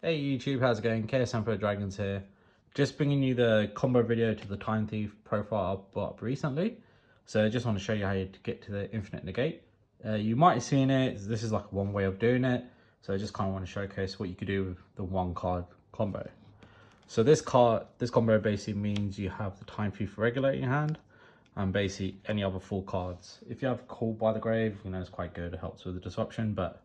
Hey YouTube, how's it going? KSM for Dragons here. Just bringing you the combo video to the Time Thief profile I put up recently. So I just want to show you how to get to the Infinite Negate. You might have seen it, this is like one way of doing it. So I just kind of want to showcase what you could do with the one card combo. So this combo basically means you have the Time Thief regular in your hand and basically any other full cards. If you have Called by the Grave, you know, it's quite good, it helps with the disruption, but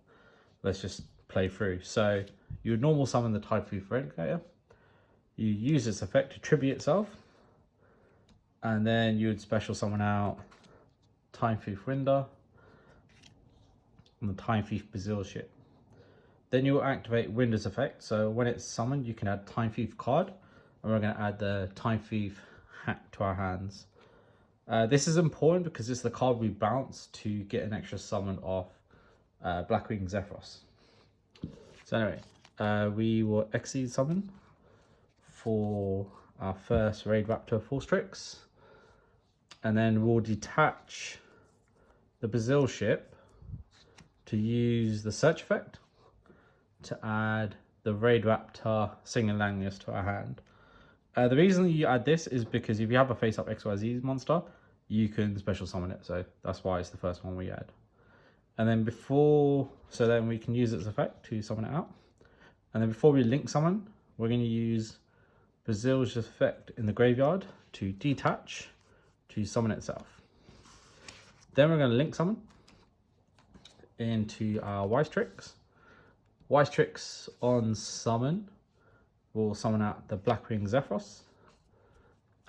let's just play through. So you would normal summon the Time Thief Infinite. You use its effect to tribute itself, and then you would special summon out Time Thief Winder and the Time Thief Bazil ship. Then you will activate Winder's effect. So when it's summoned, you can add Time Thief card, and we're going to add the Time Thief hat to our hands. This is important because it's the card we bounce to get an extra summon off Blackwing Zephyros. So anyway, we will exceed summon for our first Raid Raptor full Strix, and then we'll detach the Bazil ship to use the search effect to add the Raid Raptor Singing Langness to our hand. The reason you add this is because if you have a face-up XYZ monster, you can special summon it, so that's why it's the first one we add. And then then we can use its effect to summon it out. And then before we link summon, we're going to use Bazil's effect in the graveyard to detach to summon itself. Then we're going to link summon into our Wystrix. Wystrix on summon will summon out the Blackwing Zephyros.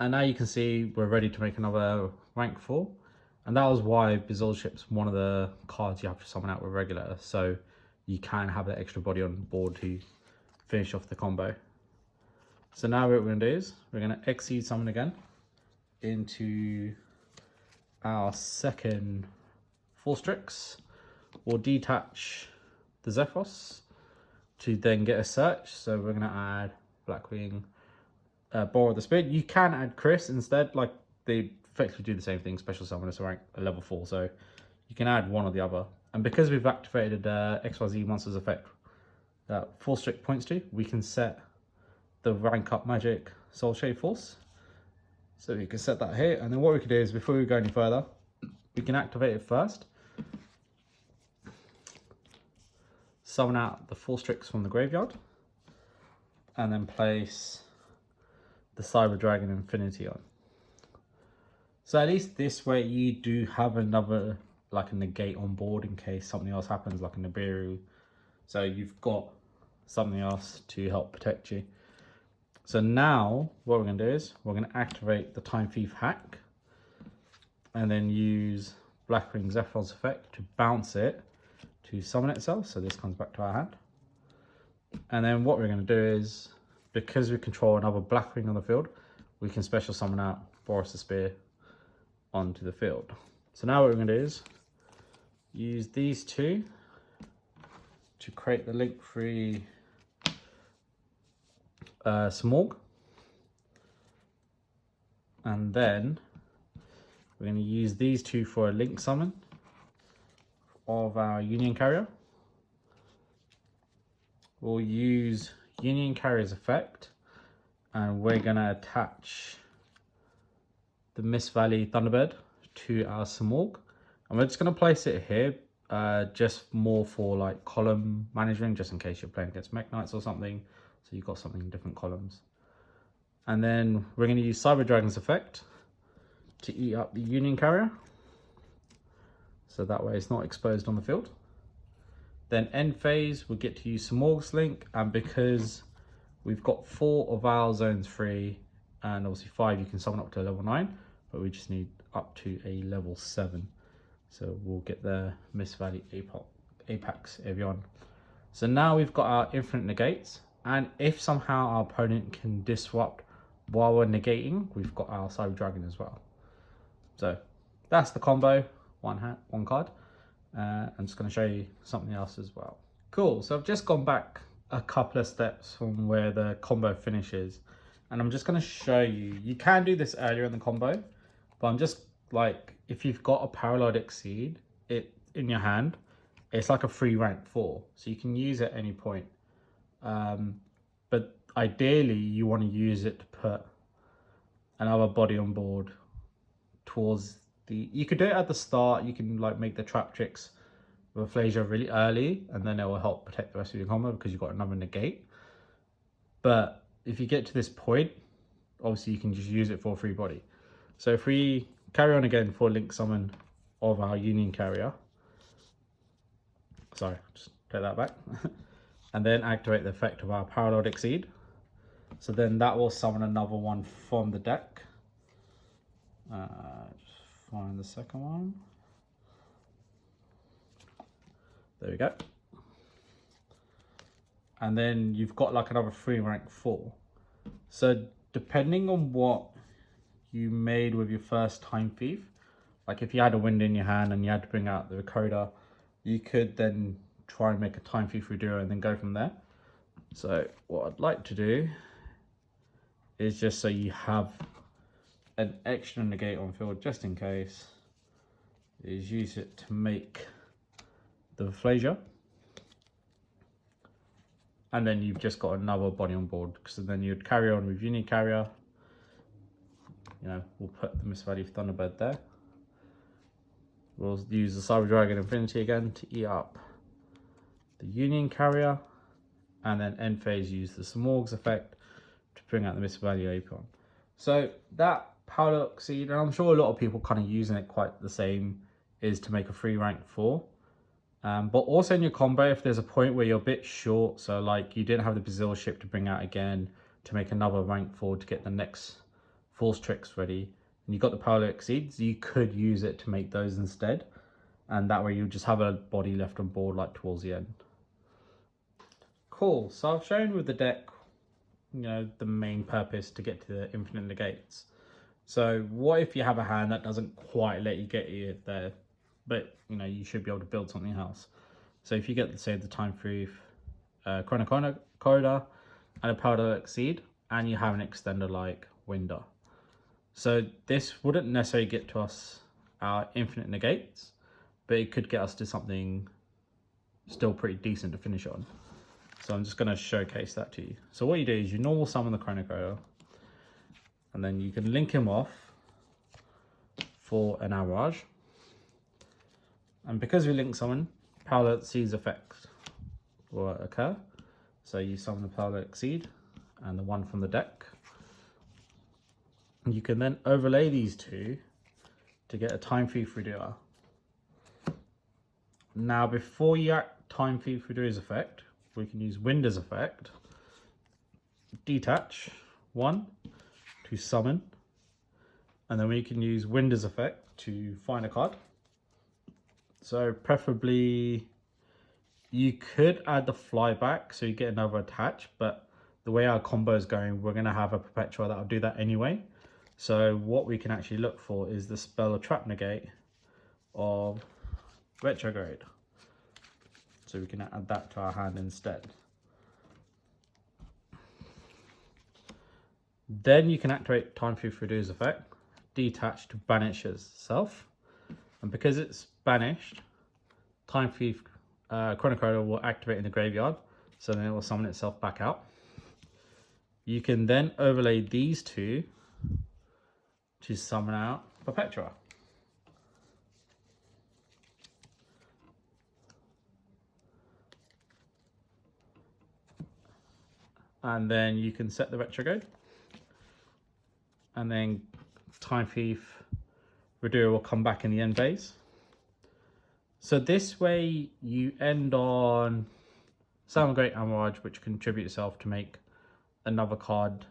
And now you can see we're ready to make another rank 4. And that was why Bazil Ship's one of the cards you have to summon out with regular, so you can have that extra body on board to finish off the combo. So now what we're going to do is we're going to exceed summon again into our second full Strix. We'll detach the Zephyros to then get a search. So we're going to add Blackwing, Borrow the Spirit. You can add Chris instead, like they effectively do the same thing, special summon is rank a level 4, so you can add one or the other. And because we've activated XYZ monster's effect that full Strix points to, we can set the rank up magic Soul Shade Force. So you can set that here, and then what we can do is before we go any further, we can activate it first. Summon out the full Strix from the graveyard, and then place the Cyber Dragon Infinity on. So at least this way you do have another, like a negate on board in case something else happens, like a Nibiru. So you've got something else to help protect you. So now what we're going to do is we're going to activate the Time Thief hack and then use Blackwing Zephyros effect to bounce it to summon itself. So this comes back to our hand. And then what we're going to do is, because we control another Blackwing on the field, we can special summon out Boris the Spear onto the field. So now what we're going to do is use these two to create the link free Smorg, and then we're going to use these two for a link summon of our Union Carrier. We'll use Union Carrier's effect, and we're going to attach the Mist Valley Thunderbird to our Smorg, and we're just going to place it here just more for like column management, just in case you're playing against Mech Knights or something, so you've got something in different columns. And then we're going to use Cyber Dragon's effect to eat up the Union Carrier, so that way it's not exposed on the field. Then end phase we'll get to use Smorg's link, and because we've got 4 of our zones free and obviously 5 you can summon up to level 9, but we just need up to a level 7. So we'll get the Mist Valley Apex Evian. So now we've got our infinite negates, and if somehow our opponent can disrupt while we're negating, we've got our Cyber Dragon as well. So that's the combo, one card. I'm just going to show you something else as well. Cool, so I've just gone back a couple of steps from where the combo finishes, and I'm just going to show you, you can do this earlier in the combo, but I'm just like, if you've got a Parallel Exceed it in your hand, it's like a free rank 4, so you can use it at any point. But ideally you want to use it to put another body on board towards the, you could do it at the start, you can like make the trap tricks with Flasia really early, and then it will help protect the rest of your combo because you've got another negate. But if you get to this point, obviously you can just use it for free body. So if we carry on again for link summon of our Union Carrier, sorry, just take that back, and then activate the effect of our Parallel Exceed. So then that will summon another one from the deck. Just find the second one. There we go. And then you've got like another 3 rank 4. So depending on what you made with your first Time Thief, like if you had a wind in your hand and you had to bring out the Recoder, you could then try and make a Time Thief Reduo and then go from there. So what I'd like to do is, just so you have an extra negate on field just in case, is use it to make the Flasia. And then you've just got another body on board, because then you'd carry on with Union Carrier. You know, we'll put the Mist Valley Thunderbird there. We'll use the Cyber Dragon Infinity again to eat up the Union Carrier. And then end phase use the Smorgs effect to bring out the Mist Valley Apion. So that Parallel Exceed, and I'm sure a lot of people kind of using it quite the same, is to make a 3 rank 4. But also in your combo, if there's a point where you're a bit short, so like you didn't have the Brazil ship to bring out again to make another rank 4 to get the next Force Tricks ready, and you got the Parallel Exceeds, you could use it to make those instead. And that way you just have a body left on board like towards the end. Cool, so I've shown with the deck, you know, the main purpose to get to the Infinite Negates. So what if you have a hand that doesn't quite let you get you there, but you know, you should be able to build something else. So if you get, say, the Time Thief Corridor and a Parallel Exceed, and you have an extender like Winder. So this wouldn't necessarily get to us our Infinite Negates, but it could get us to something still pretty decent to finish on. So I'm just going to showcase that to you. So what you do is you normal summon the Chronocoder, and then you can link him off for an Average. And because we link summon, Parallel Exceed's effect will occur. So you summon the Parallel Exceed and the one from the deck. You can then overlay these two to get a Time Thief Reduo. Now before you act Time Thief Reduo's effect, we can use Winder's effect, detach 1 to summon, and then we can use Winder's effect to find a card. So preferably you could add the flyback so you get another attach, but the way our combo is going, we're going to have a Perpetua that will do that anyway. So what we can actually look for is the spell or trap negate of Retrograde. So we can add that to our hand instead. Then you can activate Time Thief Reduo's effect, detach to banish itself. And because it's banished, Time Thief Chronocoder will activate in the graveyard, so then it will summon itself back out. You can then overlay these two to summon out Perpetua. And then you can set the Retrograde, and then Time Thief Reduo will come back in the end phase. So this way you end on Salmon Great Amarage, which contribute itself to make another card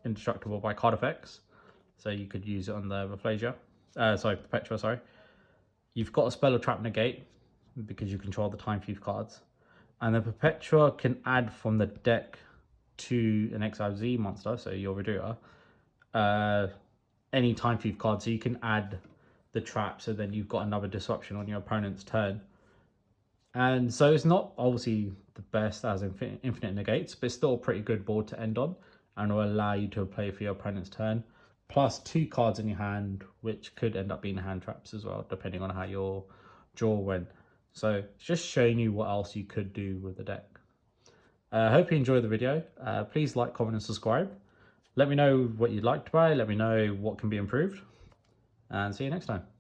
indestructible by card effects. So you could use it on the Perpetua, sorry. You've got a spell or trap negate because you control the Time Thief cards. And the Perpetua can add from the deck to an XYZ monster, so your Reduo, any Time Thief card, so you can add the trap, so then you've got another disruption on your opponent's turn. And so it's not obviously the best as Infinite Negates, but it's still a pretty good board to end on, and will allow you to play for your opponent's turn, plus 2 cards in your hand, which could end up being hand traps as well, depending on how your draw went. So it's just showing you what else you could do with the deck. I hope you enjoyed the video. Please like, comment and subscribe. Let me know what you'd like to buy. Let me know what can be improved. And see you next time.